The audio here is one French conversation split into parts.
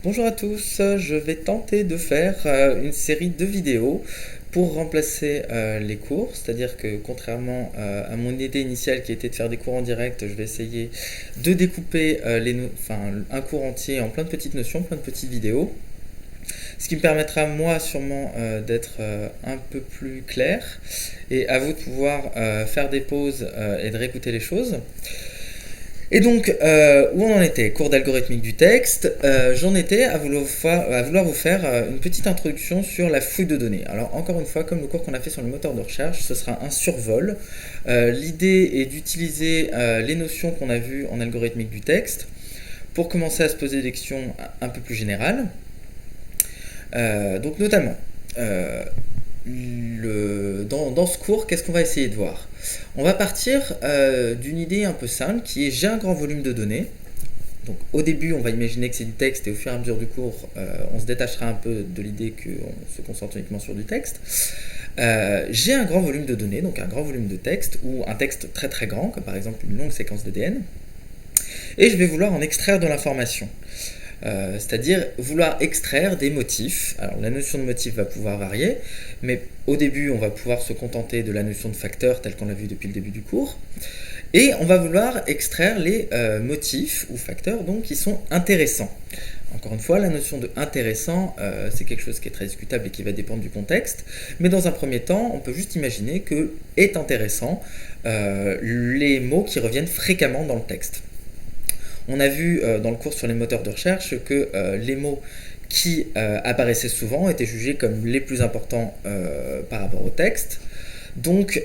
Bonjour à tous, je vais tenter de faire une série de vidéos pour remplacer les cours, c'est-à-dire que contrairement à mon idée initiale qui était de faire des cours en direct, je vais essayer de découper un cours entier en plein de petites notions, plein de petites vidéos, ce qui me permettra moi sûrement d'être un peu plus clair et à vous de pouvoir faire des pauses et de réécouter les choses. Et donc, où on en était? Cours d'algorithmique du texte. J'en étais à vouloir vous faire une petite introduction sur la fouille de données. Alors, encore une fois, comme le cours qu'on a fait sur le moteur de recherche, ce sera un survol. L'idée est d'utiliser les notions qu'on a vues en algorithmique du texte pour commencer à se poser des questions un peu plus générales. Donc, notamment, dans ce cours, qu'est-ce qu'on va essayer de voir? On va partir d'une idée un peu simple qui est j'ai un grand volume de données. Donc au début, on va imaginer que c'est du texte et au fur et à mesure du cours, on se détachera un peu de l'idée qu'on se concentre uniquement sur du texte. J'ai un grand volume de données, donc un grand volume de texte ou un texte très très grand, comme par exemple une longue séquence d'ADN, et je vais vouloir en extraire de l'information. C'est-à-dire vouloir extraire des motifs. Alors la notion de motif va pouvoir varier, mais au début on va pouvoir se contenter de la notion de facteur telle qu'on l'a vu depuis le début du cours, et on va vouloir extraire les motifs ou facteurs donc, qui sont intéressants. Encore une fois, la notion de intéressant, c'est quelque chose qui est très discutable et qui va dépendre du contexte, mais dans un premier temps, on peut juste imaginer que est intéressant les mots qui reviennent fréquemment dans le texte. On a vu dans le cours sur les moteurs de recherche que les mots qui apparaissaient souvent étaient jugés comme les plus importants par rapport au texte. Donc,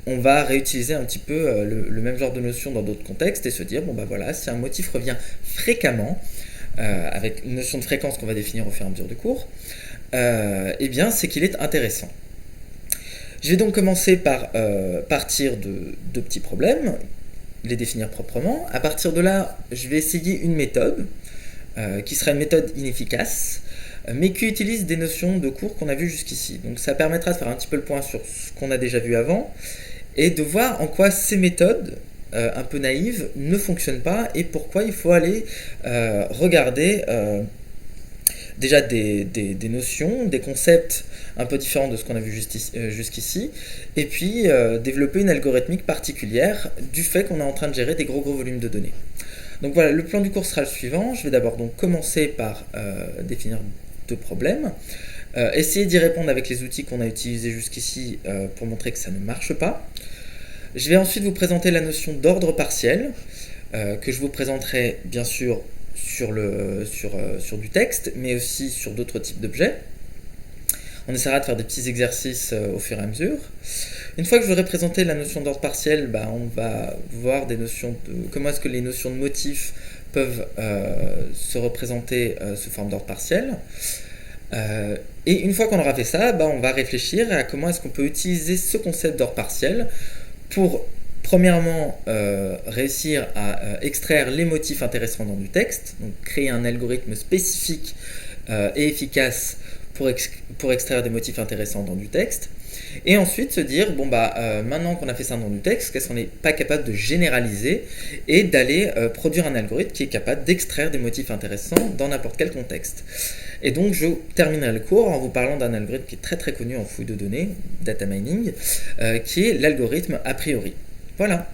on va réutiliser un petit peu le même genre de notion dans d'autres contextes et se dire, bon bah voilà, si un motif revient fréquemment, avec une notion de fréquence qu'on va définir au fur et à mesure du cours, eh bien c'est qu'il est intéressant. Je vais donc commencer par partir de deux petits problèmes, les définir proprement. À partir de là, je vais essayer une méthode qui sera une méthode inefficace, mais qui utilise des notions de cours qu'on a vues jusqu'ici. Donc ça permettra de faire un petit peu le point sur ce qu'on a déjà vu avant et de voir en quoi ces méthodes un peu naïves ne fonctionnent pas et pourquoi il faut aller regarder déjà des notions, des concepts un peu différents de ce qu'on a vu jusqu'ici, et puis développer une algorithmique particulière du fait qu'on est en train de gérer des gros volumes de données. Donc voilà, le plan du cours sera le suivant. Je vais d'abord donc commencer par définir deux problèmes, essayer d'y répondre avec les outils qu'on a utilisés jusqu'ici pour montrer que ça ne marche pas. Je vais ensuite vous présenter la notion d'ordre partiel, que je vous présenterai bien sûr sur du texte, mais aussi sur d'autres types d'objets. On essaiera de faire des petits exercices au fur et à mesure. Une fois que je j'aurai présenté la notion d'ordre partiel, on va voir des notions comment est-ce que les notions de motifs peuvent se représenter sous forme d'ordre partiel. Et une fois qu'on aura fait ça, on va réfléchir à comment est-ce qu'on peut utiliser ce concept d'ordre partiel pour premièrement réussir à extraire les motifs intéressants dans du texte, donc créer un algorithme spécifique et efficace pour extraire des motifs intéressants dans du texte, et ensuite se dire, maintenant qu'on a fait ça dans du texte, qu'est-ce qu'on n'est pas capable de généraliser et d'aller produire un algorithme qui est capable d'extraire des motifs intéressants dans n'importe quel contexte. Et donc je terminerai le cours en vous parlant d'un algorithme qui est très très connu en fouille de données, data mining, qui est l'algorithme a priori. Voilà.